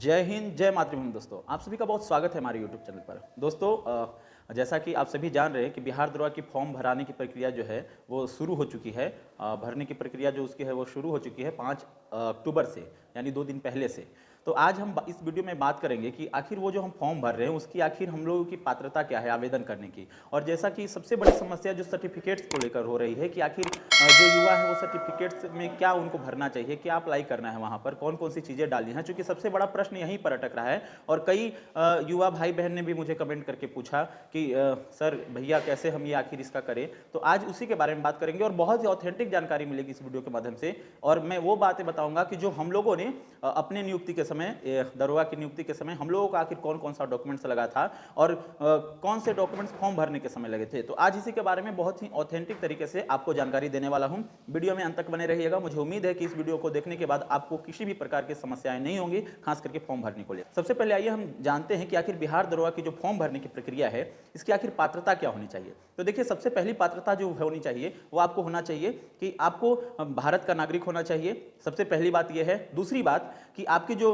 जय हिंद, जय मातृभूमि। दोस्तों, आप सभी का बहुत स्वागत है हमारे यूट्यूब चैनल पर। दोस्तों, जैसा कि आप सभी जान रहे हैं कि बिहार दरोगा की फॉर्म भराने की प्रक्रिया जो है वो शुरू हो चुकी है। भरने की प्रक्रिया जो उसकी है वो शुरू हो चुकी है 5 अक्टूबर से, यानी 2 दिन पहले से। तो आज हम इस वीडियो में बात करेंगे कि आखिर वो जो हम फॉर्म भर रहे हैं उसकी आखिर हम लोगों की पात्रता क्या है आवेदन करने की। और जैसा कि सबसे बड़ी समस्या जो सर्टिफिकेट्स को लेकर हो रही है कि आखिर जो युवा है वो सर्टिफिकेट्स में क्या उनको भरना चाहिए, क्या अप्लाई करना है, वहाँ पर कौन कौन सी चीज़ें डालनी है, चूँकि सबसे बड़ा प्रश्न यहीं पर अटक रहा है। और कई युवा भाई बहन ने भी मुझे कमेंट करके पूछा कि सर भैया कैसे हम ये आखिर इसका करें। तो आज उसी के बारे में बात करेंगे और बहुत ही ऑथेंटिक जानकारी मिलेगी इस वीडियो के माध्यम से। और मैं वो बातें बताऊंगा कि जो हम लोगों ने अपने नियुक्ति के समय, दरोगा की नियुक्ति के समय हम लोगों का आखिर कौन कौन सा डॉक्यूमेंट्स लगा था और कौन से डॉक्यूमेंट्स फॉर्म भरने के समय लगे थे। तो आज इसी के बारे में बहुत ही ऑथेंटिक तरीके से आपको जानकारी देने वाला हूं। वीडियो में अंत तक बने रहिएगा। मुझे उम्मीद है कि इस वीडियो को देखने के बाद आपको किसी भी प्रकार की समस्याएं नहीं होंगी, खास करके फॉर्म भरने को लेकर। सबसे पहले आइए हम जानते हैं कि आखिर बिहार दरोगा की जो फॉर्म भरने की प्रक्रिया है इसकी आखिर पात्रता क्या होनी चाहिए। तो देखिए, सबसे पहली पात्रता जो होनी चाहिए वो आपको होना चाहिए कि आपको भारत का नागरिक होना चाहिए। सबसे पहली बात यह है। दूसरी बात कि आपकी जो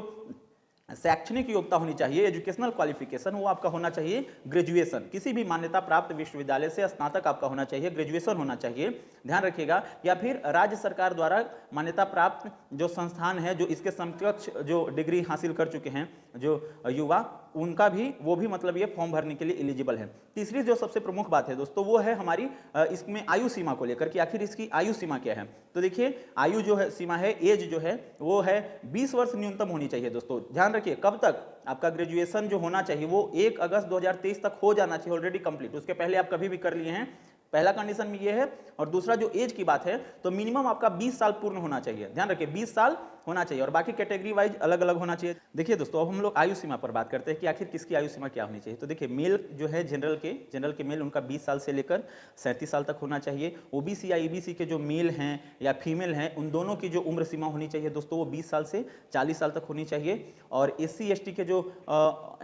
शैक्षणिक योग्यता होनी चाहिए, एजुकेशनल क्वालिफिकेशन, वो आपका होना चाहिए ग्रेजुएशन। किसी भी मान्यता प्राप्त विश्वविद्यालय से स्नातक आपका होना चाहिए, ग्रेजुएशन होना चाहिए, ध्यान रखिएगा। या फिर राज्य सरकार द्वारा मान्यता प्राप्त जो संस्थान है जो इसके समकक्ष जो डिग्री हासिल कर चुके हैं जो युवा, उनका भी वो भी मतलब ये फॉर्म भरने के लिए एलिजिबल है। तीसरी जो सबसे प्रमुख बात है दोस्तों वो है हमारी इसमें आयु सीमा को लेकर कि आखिर इसकी आयु सीमा क्या है। तो देखिए, आयु जो है सीमा है, एज जो है वो है 20 वर्ष न्यूनतम होनी चाहिए। दोस्तों ध्यान रखिए, कब तक आपका ग्रेजुएशन जो होना चाहिए वो 1 अगस्त 2023 तक हो जाना चाहिए, ऑलरेडी कंप्लीट। उसके पहले आप कभी भी कर लिए हैं, पहला कंडीशन में ये है। और दूसरा जो एज की बात है तो मिनिमम आपका 20 साल पूर्ण होना चाहिए। ध्यान रखिए, 20 साल होना चाहिए और बाकी कैटेगरी वाइज अलग अलग होना चाहिए। देखिए दोस्तों, अब हम लोग आयु सीमा पर बात करते हैं कि आखिर किसकी आयु सीमा क्या होनी चाहिए। तो देखिए, मेल जो है जनरल के मेल, उनका 20 साल से लेकर 37 साल तक होना चाहिए। ओबीसी या ईबीसी के जो मेल हैं या फीमेल हैं, उन दोनों की जो उम्र सीमा होनी चाहिए दोस्तों वो 20 साल से 40 साल तक होनी चाहिए। और SC ST के जो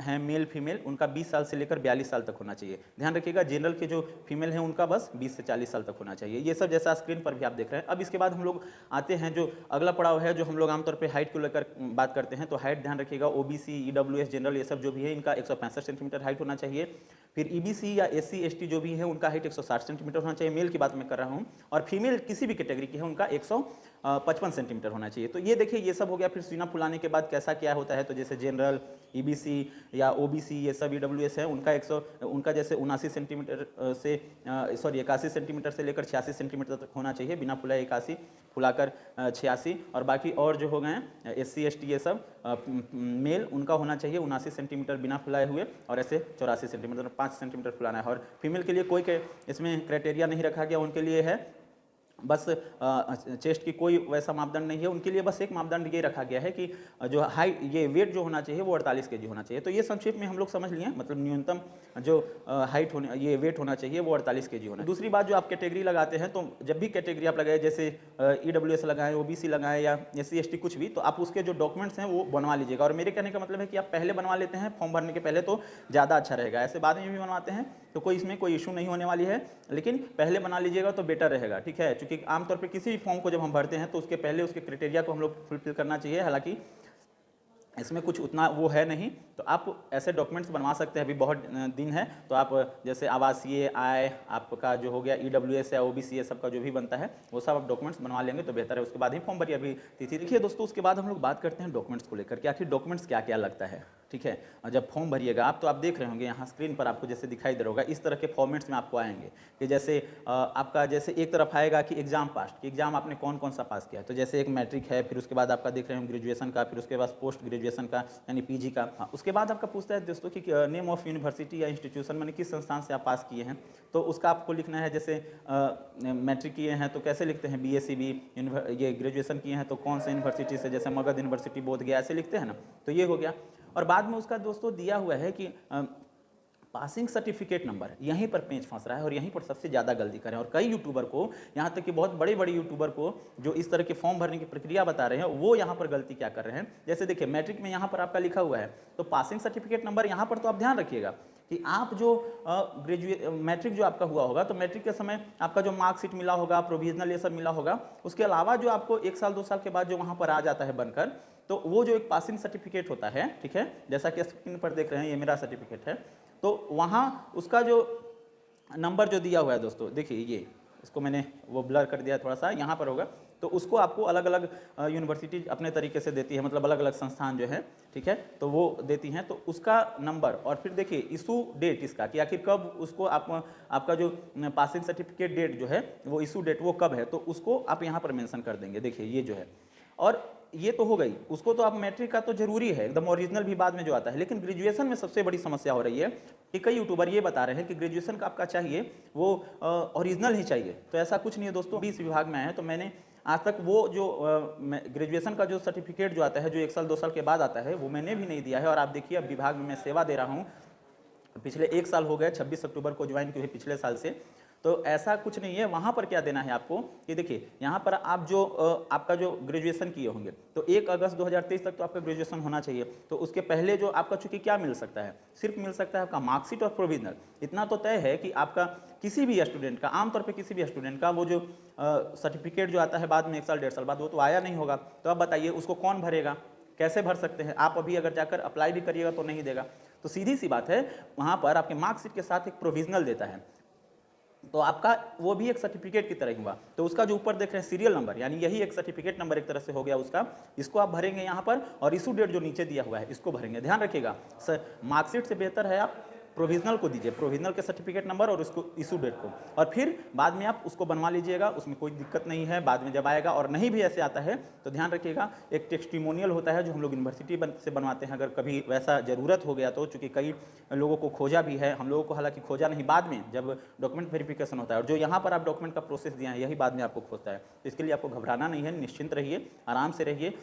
हैं मेल फीमेल, उनका 20 साल से लेकर 42 साल तक होना चाहिए। ध्यान रखिएगा, जनरल के जो फीमेल हैं उनका बस 20 से 40 साल तक होना चाहिए। ये सब जैसा स्क्रीन पर भी आप देख रहे हैं। अब इसके बाद हम लोग आते हैं जो अगला पड़ाव है, जो हम लोग आमतौर पर हाइट को लेकर बात करते हैं। तो हाइट ध्यान रखिएगा, ओबीसी, EWS, जनरल, ये सब जो भी है इनका 165 सेंटीमीटर हाइट होना चाहिए। फिर EBC या SC ST जो भी है उनका हाइट 160 सेंटीमीटर होना चाहिए। मेल की बात मैं कर रहा हूँ। और फीमेल किसी भी कैटेगरी की है उनका 155 सेंटीमीटर होना चाहिए। तो ये देखिए, ये सब हो गया। फिर सीना फुलाने के बाद कैसा क्या होता है, तो जैसे जनरल, EBC या OBC, ये सब EWS है, उनका जैसे 79 सेंटीमीटर से 81 सेंटीमीटर से लेकर 86 सेंटीमीटर तक होना चाहिए, बिना फुलाए 81, फुलाकर 86। और बाकी और जो हो गए हैं SC ST ये सब मेल, उनका होना चाहिए 79 सेंटीमीटर बिना फुलाए हुए और ऐसे 84 सेंटीमीटर, 5 सेंटीमीटर फुलाना है। और फीमेल के लिए कोई इसमें क्राइटेरिया नहीं रखा गया, उनके लिए है बस चेस्ट की कोई वैसा मापदंड नहीं है। उनके लिए बस एक मापदंड ये रखा गया है कि जो हाइट, ये वेट जो होना चाहिए वो 48 kg होना चाहिए। तो ये संक्षेप में हम लोग समझ लिए, मतलब न्यूनतम जो हाइट होने, ये वेट होना चाहिए वो 48 kg होना। दूसरी बात, जो आप कैटेगरी लगाते हैं, तो जब भी कैटेगरी आप लगाए, जैसे EWS लगाएं, OBC लगाएं या SC ST कुछ भी, तो आप उसके जो डॉक्यूमेंट्स हैं वो बनवा लीजिएगा। और मेरे कहने का मतलब है कि आप पहले बनवा लेते हैं फॉर्म भरने के पहले तो ज़्यादा अच्छा रहेगा। ऐसे बाद में भी बनवाते हैं तो इसमें कोई इशू नहीं होने वाली है, लेकिन पहले बना लीजिएगा तो बेटर रहेगा, ठीक है। क्योंकि आमतौर पे किसी भी फॉर्म को जब हम भरते हैं तो उसके पहले उसके क्राइटेरिया को हम लोग फुलफिल करना चाहिए। हालांकि इसमें कुछ उतना वो है नहीं, तो आप ऐसे डॉक्यूमेंट्स बनवा सकते हैं। अभी बहुत दिन है तो आप जैसे आवासीय, आय, आपका जो हो गया EWS या OBC, ये सब का जो भी बनता है वो सब आप डॉक्यूमेंट्स बनवा लेंगे तो बेहतर है। उसके बाद ही फॉर्म भरिए। अभी तिथि देखिए दोस्तों, उसके बाद हम लोग बात करते हैं डॉक्यूमेंट्स को लेकर कि आखिर डॉक्यूमेंट्स क्या क्या लगता है, ठीक है। और जब फॉर्म भरिएगा आप, तो आप देख रहे होंगे यहाँ स्क्रीन पर आपको जैसे दिखाई दे रहा होगा, इस तरह के फॉर्मेट्स में आपको आएंगे कि जैसे आपका जैसे एक तरफ आएगा कि एग्जाम पास, कि एग्जाम आपने कौन कौन सा पास किया है। तो जैसे एक मैट्रिक है, फिर उसके बाद आपका देख रहे हैं ग्रेजुएशन का, फिर उसके बाद पोस्ट ग्रेजुएशन का यानी PG का। हाँ, उसके बाद आपका पूछता है दोस्तों कि नेम ऑफ यूनिवर्सिटी या इंस्टीट्यूशन, मैंने किस संस्थान से आप पास किए हैं, तो उसका आपको लिखना है। जैसे मैट्रिक किए हैं तो कैसे लिखते हैं, BSCB, ये ग्रेजुएशन किए हैं तो कौन से यूनिवर्सिटी से, जैसे मगध यूनिवर्सिटी, बोधगया, ऐसे लिखते हैं ना, तो ये हो गया। और बाद में उसका दोस्तों दिया हुआ है कि पासिंग सर्टिफिकेट नंबर, यहीं पर पेंच फंस रहा है और यहीं पर सबसे ज़्यादा गलती करें। और कई यूट्यूबर को, यहाँ तक कि बहुत बड़े बड़े यूट्यूबर को जो इस तरह के फॉर्म भरने की प्रक्रिया बता रहे हैं, वो यहाँ पर गलती क्या कर रहे हैं। जैसे देखिए, मैट्रिक में यहाँ पर आपका लिखा हुआ है, तो पासिंग सर्टिफिकेट नंबर यहाँ पर तो आप ध्यान रखिएगा कि आप जो मैट्रिक जो आपका हुआ होगा, तो मैट्रिक के समय आपका जो मार्कशीट मिला होगा, प्रोविजनल ये सब मिला होगा, उसके अलावा जो आपको 1 साल 2 साल के बाद जो वहाँ पर आ जाता है बनकर, तो वो जो एक पासिंग सर्टिफिकेट होता है, ठीक है, जैसा कि स्क्रीन पर देख रहे हैं ये मेरा सर्टिफिकेट है, तो वहाँ उसका जो नंबर जो दिया हुआ है दोस्तों, देखिए ये इसको मैंने वो ब्लर कर दिया थोड़ा सा, यहाँ पर होगा, तो उसको आपको अलग अलग यूनिवर्सिटी अपने तरीके से देती है, मतलब अलग अलग संस्थान जो है, ठीक है, तो वो देती हैं, तो उसका नंबर और फिर देखिए इशू डेट इसका कि आखिर कब उसको आपका जो पासिंग सर्टिफिकेट डेट जो है वो इशू डेट वो कब है, तो उसको आप यहाँ पर मेंशन कर देंगे। देखिए ये जो है, और ये तो हो गई, उसको तो आप मैट्रिक का तो जरूरी है एकदम, ओरिजिनल भी बाद में जो आता है, लेकिन ग्रेजुएशन में सबसे बड़ी समस्या हो रही है कि कई यूट्यूबर ये बता रहे हैं कि ग्रेजुएशन का आपका चाहिए वो ओरिजिनल ही चाहिए, तो ऐसा कुछ नहीं है दोस्तों। 20 विभाग में आए हैं तो मैंने आज तक वो जो ग्रेजुएशन का जो सर्टिफिकेट जो आता है, जो 1 साल 2 साल के बाद आता है, वो मैंने भी नहीं दिया है। और आप देखिए अब विभाग में मैं सेवा दे रहा हूँ, पिछले 1 साल हो गए, 26 अक्टूबर को ज्वाइन किए पिछले साल से, तो ऐसा कुछ नहीं है। वहाँ पर क्या देना है आपको, ये देखिए यहाँ पर आप जो आपका जो ग्रेजुएशन किए होंगे, तो 1 अगस्त 2023 तक तो आपका ग्रेजुएशन होना चाहिए, तो उसके पहले जो आपका चूंकि क्या मिल सकता है, सिर्फ मिल सकता है आपका मार्कशीट और प्रोविजनल। इतना तो तय है कि आपका किसी भी स्टूडेंट का, आमतौर पर किसी भी स्टूडेंट का वो जो सर्टिफिकेट जो आता है बाद में 1 साल 1.5 साल बाद, वो तो आया नहीं होगा, तो अब बताइए उसको कौन भरेगा, कैसे भर सकते हैं आप? अभी अगर जाकर अप्लाई भी करिएगा तो नहीं देगा। तो सीधी सी बात है, वहाँ पर आपके मार्कशीट के साथ एक प्रोविजनल देता है, तो आपका वो भी एक सर्टिफिकेट की तरह हुआ। तो उसका जो ऊपर देख रहे हैं सीरियल नंबर, यानी यही एक सर्टिफिकेट नंबर एक तरह से हो गया उसका, इसको आप भरेंगे यहाँ पर, और इशू डेट जो नीचे दिया हुआ है इसको भरेंगे। ध्यान रखिएगा सर, मार्कशीट से बेहतर है आप प्रोविजनल को दीजिए, प्रोविजनल के सर्टिफिकेट नंबर और उसको इशू डेट को, और फिर बाद में आप उसको बनवा लीजिएगा, उसमें कोई दिक्कत नहीं है, बाद में जब आएगा। और नहीं भी ऐसे आता है तो ध्यान रखिएगा, एक टेस्टिमोनियल होता है जो हम लोग यूनिवर्सिटी से बनवाते हैं, अगर कभी वैसा ज़रूरत हो गया तो, चूँकि कई लोगों को खोजा भी है, हम लोगों को हालांकि खोजा नहीं, बाद में जब डॉक्यूमेंट वेरिफिकेशन होता है, और जो यहाँ पर आप डॉक्यूमेंट का प्रोसेस दिया है यही बाद में आपको खोजता है। तो इसके लिए आपको घबराना नहीं है, निश्चिंत रहिए, आराम से रहिए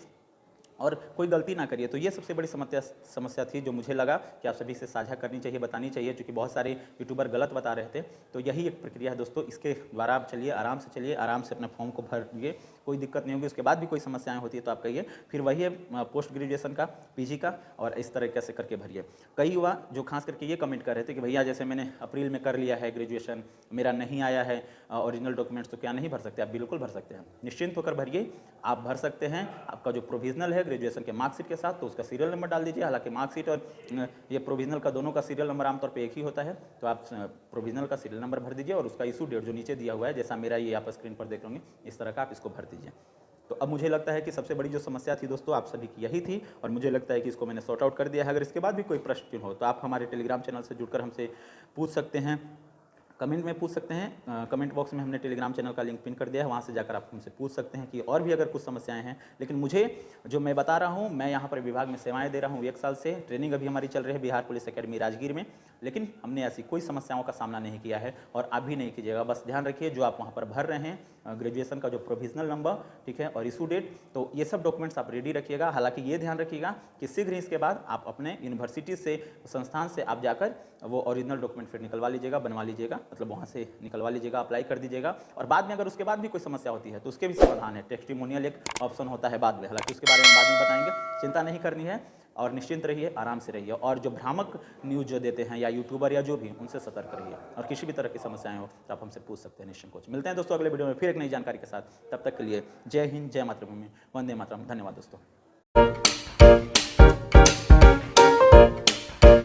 और कोई गलती ना करिए। तो ये सबसे बड़ी समस्या थी जो मुझे लगा कि आप सभी से साझा करनी चाहिए, बतानी चाहिए, क्योंकि बहुत सारे यूट्यूबर गलत बता रहे थे। तो यही एक प्रक्रिया है दोस्तों, इसके द्वारा आप चलिए, आराम से चलिए, आराम से अपना फॉर्म को भरिए, कोई दिक्कत नहीं होगी। उसके बाद भी कोई समस्याएं होती है तो आप कहिए। फिर वही है पोस्ट ग्रेजुएशन का, पीजी का, और इस तरीके से करके भरिए। कई युवा जो खास करके ये कमेंट कर रहे थे कि भैया जैसे मैंने अप्रैल में कर लिया है ग्रेजुएशन, मेरा नहीं आया है ओरिजिनल डॉक्यूमेंट्स, तो क्या नहीं भर सकते? आप बिल्कुल भर सकते हैं, निश्चिंत होकर भरिए, आप भर सकते हैं। आपका जो प्रोविजनल है ग्रेजुएशन के मार्कशीट के साथ, तो उसका सीरियल नंबर डाल दीजिए। हालांकि मार्कशीट और ये प्रोविजनल का दोनों का सीरियल नंबर आमतौर पे एक ही होता है, तो आप प्रोविजनल का सीरियल नंबर भर दीजिए, और उसका इशू डेट जो नीचे दिया हुआ है, जैसा मेरा ये आप स्क्रीन पर देख लेंगे, इस तरह का आप इसको भर दीजिए। तो अब मुझे लगता है कि सबसे बड़ी जो समस्या थी दोस्तों आप सभी की यही थी, और मुझे लगता है कि इसको मैंने सॉर्ट आउट कर दिया है। अगर इसके बाद भी कोई प्रश्न हो तो आप हमारे टेलीग्राम चैनल से जुड़कर हमसे पूछ सकते हैं, कमेंट में पूछ सकते हैं। कमेंट बॉक्स में हमने टेलीग्राम चैनल का लिंक पिन कर दिया है, वहाँ से जाकर आप हमसे पूछ सकते हैं कि और भी अगर कुछ समस्याएं हैं। लेकिन मुझे जो मैं बता रहा हूँ, मैं यहाँ पर विभाग में सेवाएं दे रहा हूँ 1 साल से, ट्रेनिंग अभी हमारी चल रही है बिहार पुलिस एकेडमी राजगीर में, लेकिन हमने ऐसी कोई समस्याओं का सामना नहीं किया है, और आप भी नहीं कीजिएगा। बस ध्यान रखिए, जो आप वहाँ पर भर रहे हैं ग्रेजुएशन का जो प्रोविजनल नंबर, ठीक है, और इशू डेट, तो ये सब डॉक्यूमेंट्स आप रेडी रखिएगा। हालांकि ये ध्यान रखिएगा कि शीघ्र ही इसके बाद आप अपने यूनिवर्सिटी से, संस्थान से आप जाकर वो ओरिजिनल डॉक्यूमेंट फिर निकलवा लीजिएगा, बनवा लीजिएगा, मतलब वहाँ से निकलवा लीजिएगा, अप्लाई कर दीजिएगा। और बाद में अगर उसके बाद भी कोई समस्या होती है तो उसके भी समाधान है, टेस्टिमोनियल एक ऑप्शन होता है बाद में, हालांकि उसके बारे में बाद में बताएंगे, चिंता नहीं करनी है, और निश्चिंत रहिए, आराम से रहिए। और जो भ्रामक न्यूज़ जो देते हैं या यूट्यूबर या जो भी, उनसे सतर्क रहिए, और किसी भी तरह की समस्याएं हो तो आप हमसे पूछ सकते हैं निश्चिंत कोच। मिलते हैं दोस्तों अगले वीडियो में फिर एक नई जानकारी के साथ, तब तक के लिए जय हिंद, जय मातृभूमि, वंदे मातरम। धन्यवाद दोस्तों।